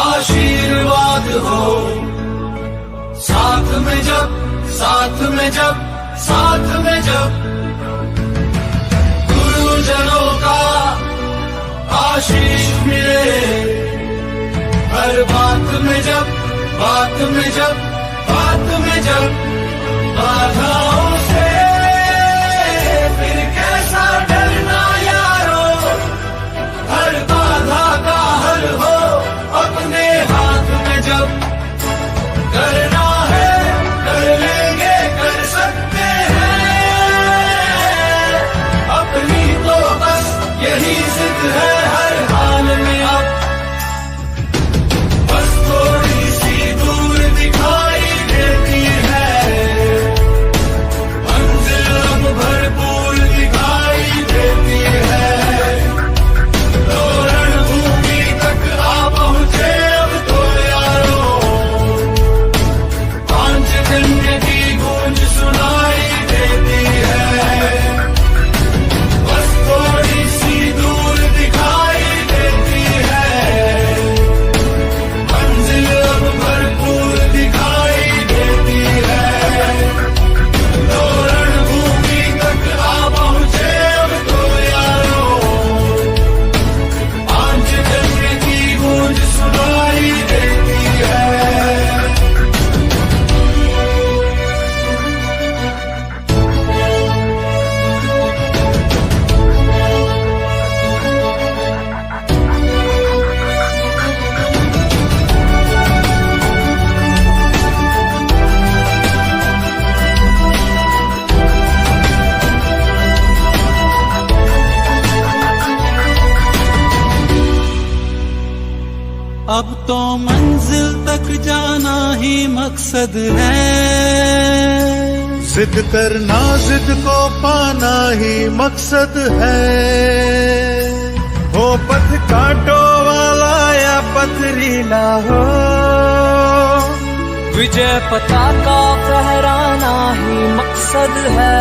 आशीर्वाद हो। साथ में जब, साथ में जब, साथ में जब गुरुजनों का आशीष मिले, हर बात में जब, बात में जब, बात में जब बाधाओं से फिर कैसा डरना यारो, हर बाधा का हल हो अपने हाथ में जब। करना है कर लेंगे, कर सकते हैं, अपनी तो बस यही जिद है हर हाल में अब। बस थोड़ी सी दूर दिखाई देती है मंजिल, अब भरपूर दिखाई देती है। लो रणभूमि तक आ पहुंचे अब तो यारो, पांचजन्य की गूंज सुनाई देती है। बस थोड़ी सी दूर दिखाई देती है मंजिल, अब भरपूर दिखाई देती है। लो रणभूमि तक आ पहुंचे अब तो यारो, पांचजन्य की गूंज सुनाई देती है। अब तो मंजिल तक जाना ही मकसद है। जिद करना, जिद को पाना ही मकसद है। हो पथ कांटो वाला या पथरीला हो, विजय पताका फहराना ही मकसद है।